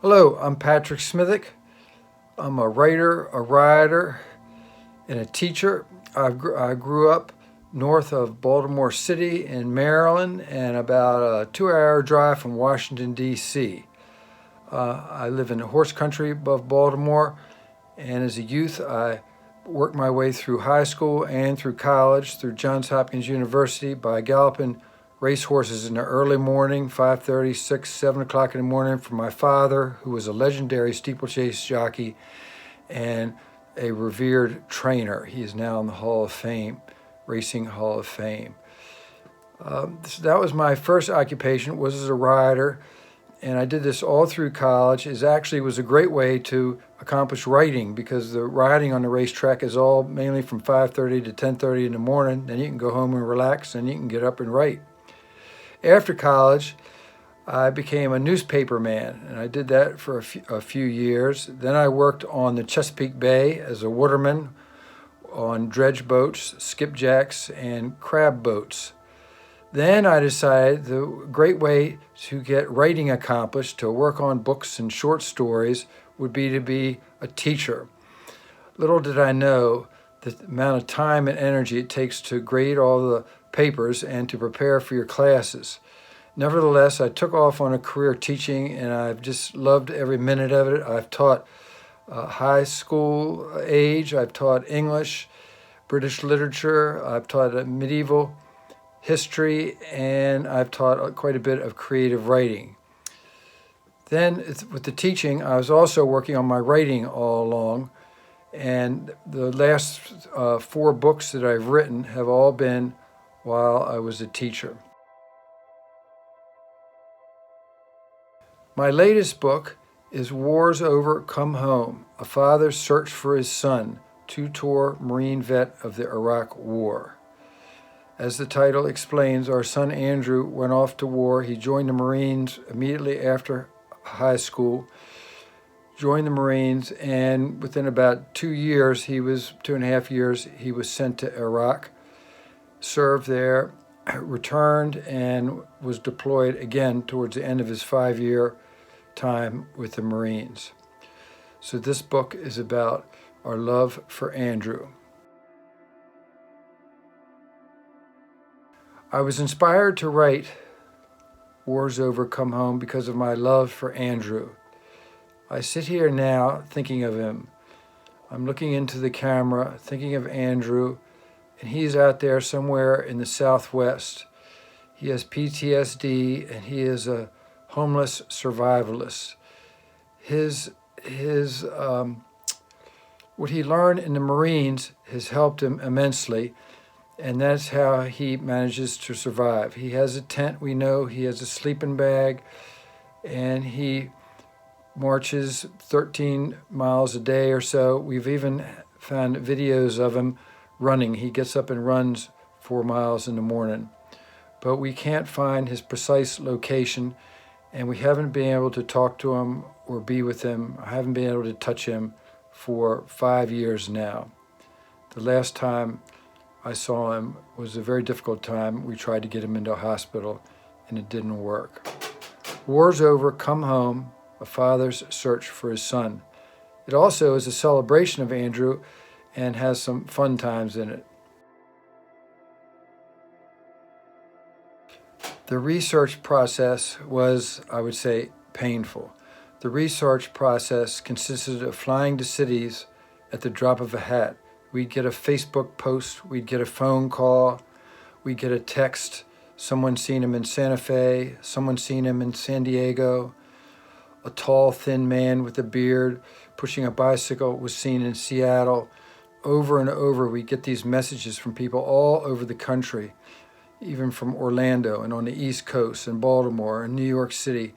Hello, I'm Patrick Smithwick. I'm a writer, a rider, and a teacher. I grew up north of Baltimore City in Maryland and about a 2-hour drive from Washington, D.C. I live in the horse country above Baltimore, and as a youth, I worked my way through high school and through college, through Johns Hopkins University by galloping racehorses in the early morning, 5:30, 6, 7 o'clock in the morning, for my father, who was a legendary steeplechase jockey and a revered trainer. He is now in the Hall of Fame, Racing Hall of Fame. So that was my first occupation, was as a rider, and I did this all through college. It actually was a great way to accomplish writing, because the riding on the racetrack is all mainly from 5:30 to 10:30 in the morning. Then you can go home and relax, and you can get up and write. After college, I became a newspaper man, and I did that for a few years. Then I worked on the Chesapeake Bay as a waterman on dredge boats, skipjacks, and crab boats. Then I decided the great way to get writing accomplished, to work on books and short stories, would be to be a teacher. Little did I know the amount of time and energy it takes to grade all the papers and to prepare for your classes. Nevertheless, I took off on a career teaching, and I've just loved every minute of it. I've taught high school age, I've taught English, British literature, I've taught medieval history, and I've taught quite a bit of creative writing. Then with the teaching, I was also working on my writing all along, and the last 4 books that I've written have all been while I was a teacher. My latest book is War's Over, Come Home, A Father's Search for His Son, two-tour Marine vet of the Iraq War. As the title explains, our son Andrew went off to war. He joined the Marines immediately after high school, joined the Marines, and within about 2 years, 2.5 years, he was sent to Iraq, served there, returned, and was deployed again towards the end of his 5-year time with the Marines. So this book is about our love for Andrew. I was inspired to write War's Over, Come Home because of my love for Andrew. I sit here now thinking of him. I'm looking into the camera, thinking of Andrew, and he's out there somewhere in the Southwest. He has PTSD, and he is a homeless survivalist. What he learned in the Marines has helped him immensely, and that's how he manages to survive. He has a tent, we know, he has a sleeping bag, and he marches 13 miles a day or so. We've even found videos of him running. He gets up and runs 4 miles in the morning. But we can't find his precise location, and we haven't been able to talk to him or be with him. I haven't been able to touch him for 5 years now. The last time I saw him was a very difficult time. We tried to get him into a hospital, and it didn't work. War's Over, Come Home, A Father's Search for His Son. It also is a celebration of Andrew and has some fun times in it. The research process was, I would say, painful. The research process consisted of flying to cities at the drop of a hat. We'd get a Facebook post, we'd get a phone call, we'd get a text, someone seen him in Santa Fe, someone seen him in San Diego. A tall, thin man with a beard pushing a bicycle was seen in Seattle. Over and over, we get these messages from people all over the country, even from Orlando and on the East Coast and Baltimore and New York City.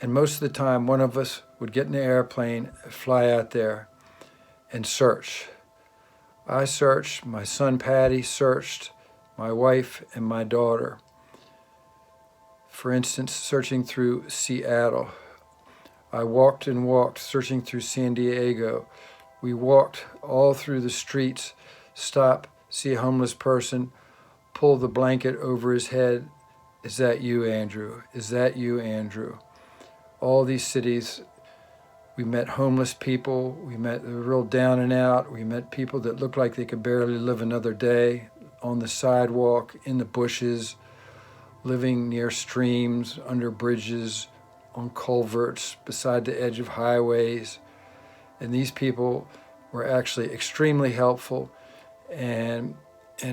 And most of the time, one of us would get in the airplane, fly out there, and search. I searched, my son Patty searched, my wife and my daughter. For instance, searching through Seattle. I walked and walked, searching through San Diego. We walked all through the streets, stop, see a homeless person, pull the blanket over his head. Is that you, Andrew? Is that you, Andrew? All these cities We met homeless people. We met the real down and out. We met people that looked like they could barely live another day on the sidewalk, in the bushes, living near streams, under bridges, on culverts, beside the edge of highways. And these people were actually extremely helpful and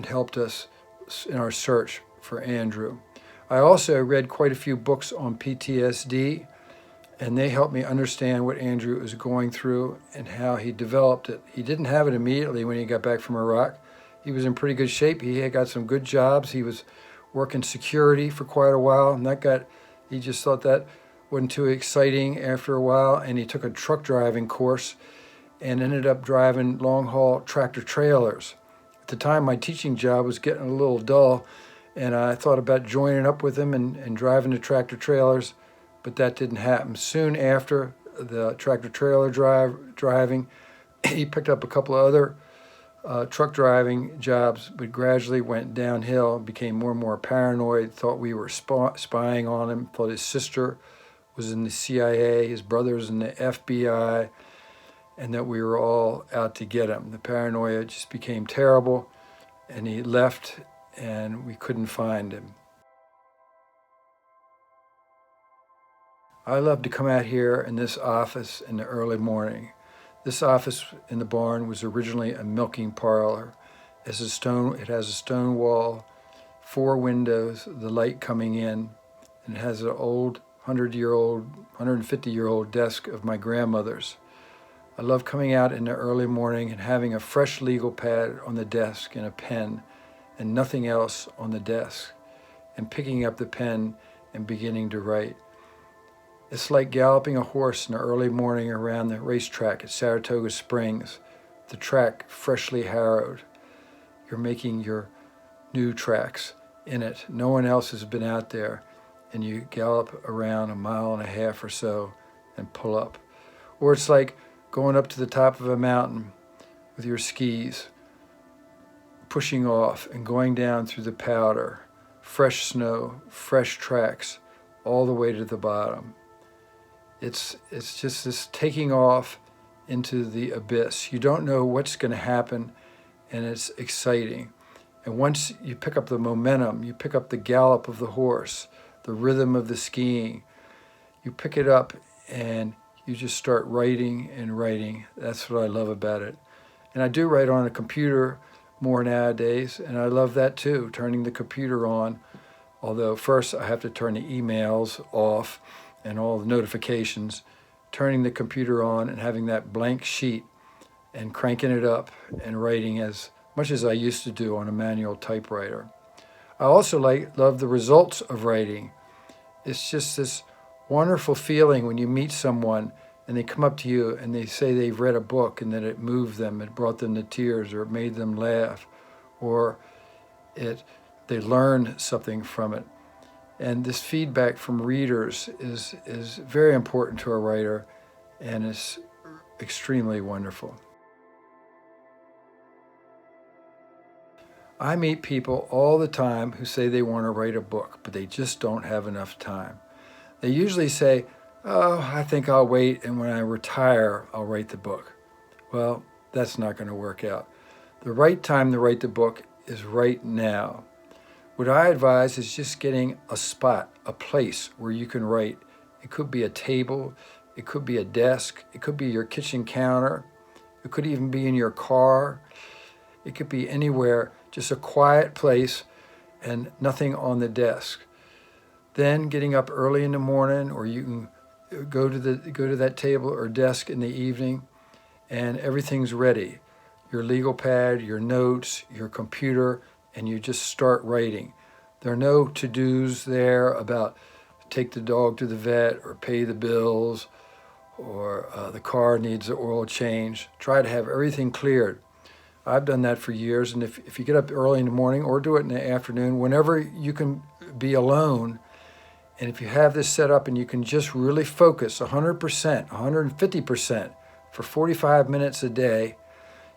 helped us in our search for Andrew. I also read quite a few books on PTSD, and they helped me understand what Andrew was going through and how he developed it. He didn't have it immediately when he got back from Iraq. He was in pretty good shape. He had got some good jobs. He was working security for quite a while, and he just thought that wasn't too exciting after a while, and he took a truck driving course and ended up driving long-haul tractor trailers. At the time, my teaching job was getting a little dull, and I thought about joining up with him and driving the tractor trailers, but that didn't happen. Soon after the tractor trailer driving, he picked up a couple of other truck driving jobs, but gradually went downhill, became more and more paranoid, thought we were spying on him, thought his sister was in the CIA, his brother was in the FBI, and that we were all out to get him. The paranoia just became terrible, and he left, and we couldn't find him. I love to come out here in this office in the early morning. This office in the barn was originally a milking parlor. It has a stone wall, 4 windows, the light coming in, and it has an old 150-year-old desk of my grandmother's. I love coming out in the early morning and having a fresh legal pad on the desk and a pen and nothing else on the desk, and picking up the pen and beginning to write. It's like galloping a horse in the early morning around the racetrack at Saratoga Springs, the track freshly harrowed. You're making your new tracks in it. No one else has been out there, and you gallop around 1.5 miles or so and pull up. Or it's like going up to the top of a mountain with your skis, pushing off and going down through the powder, fresh snow, fresh tracks, all the way to the bottom. It's just this taking off into the abyss. You don't know what's going to happen, and it's exciting. And once you pick up the momentum, you pick up the gallop of the horse, the rhythm of the skiing, you pick it up and you just start writing and writing. That's what I love about it. And I do write on a computer more nowadays, and I love that too, turning the computer on. Although first I have to turn the emails off and all the notifications, turning the computer on and having that blank sheet and cranking it up and writing as much as I used to do on a manual typewriter. I also love the results of writing. It's just this wonderful feeling when you meet someone and they come up to you and they say they've read a book and that it moved them, it brought them to tears, or it made them laugh, or they learned something from it. And this feedback from readers is very important to a writer, and it's extremely wonderful. I meet people all the time who say they want to write a book, but they just don't have enough time. They usually say, "Oh, I think I'll wait, and when I retire, I'll write the book." Well, that's not going to work out. The right time to write the book is right now. What I advise is just getting a spot, a place where you can write. It could be a table, it could be a desk, it could be your kitchen counter, it could even be in your car, it could be anywhere, just a quiet place and nothing on the desk. Then getting up early in the morning, or you can go to that table or desk in the evening, and everything's ready. Your legal pad, your notes, your computer, and you just start writing. There are no to-dos there about take the dog to the vet or pay the bills or the car needs the oil change. Try to have everything cleared. I've done that for years, and if you get up early in the morning or do it in the afternoon, whenever you can be alone, and if you have this set up and you can just really focus 100%, 150% for 45 minutes a day,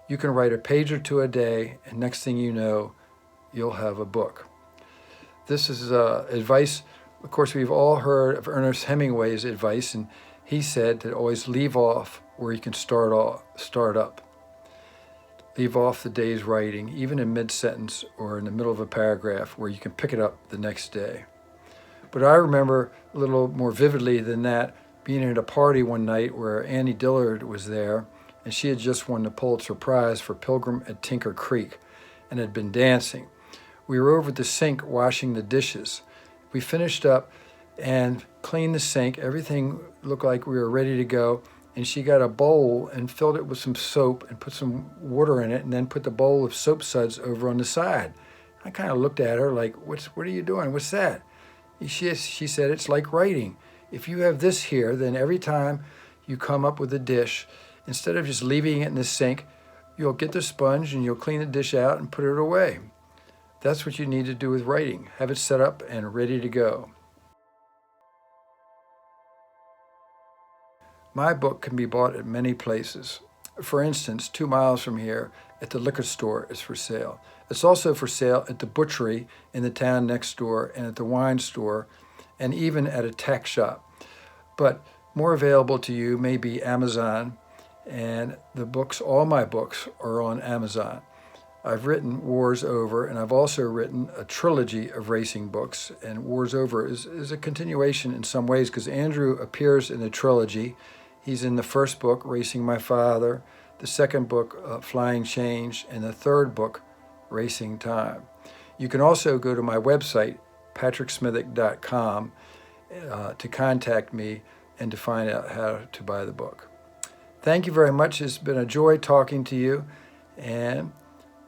you can write a page or two a day, and next thing you know, you'll have a book. This is advice. Of course, we've all heard of Ernest Hemingway's advice, and He said to always leave off where you can start up. Leave off the day's writing, even in mid-sentence or in the middle of a paragraph, where you can pick it up the next day. But I remember a little more vividly than that being at a party one night where Annie Dillard was there, and she had just won the Pulitzer Prize for Pilgrim at Tinker Creek and had been dancing. We were over at the sink washing the dishes. We finished up and cleaned the sink. Everything looked like we were ready to go. And she got a bowl and filled it with some soap and put some water in it and then put the bowl of soap suds over on the side. I kind of looked at her like, what are you doing? What's that? She said, it's like writing. If you have this here, then every time you come up with a dish, instead of just leaving it in the sink, you'll get the sponge and you'll clean the dish out and put it away. That's what you need to do with writing. Have it set up and ready to go. My book can be bought at many places. For instance, 2 miles from here at the liquor store it's for sale. It's also for sale at the butchery in the town next door and at the wine store and even at a tack shop. But more available to you may be Amazon, and all my books are on Amazon. I've written Wars Over, and I've also written a trilogy of racing books, and Wars Over is a continuation in some ways because Andrew appears in the trilogy. He's in the first book, Racing My Father, the second book, Flying Change, and the third book, Racing Time. You can also go to my website, patricksmithwick.com, to contact me and to find out how to buy the book. Thank you very much. It's been a joy talking to you, and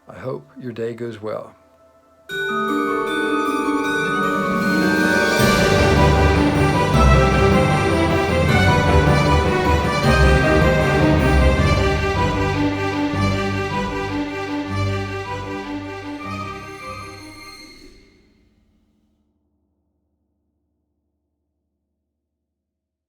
I hope your day goes well.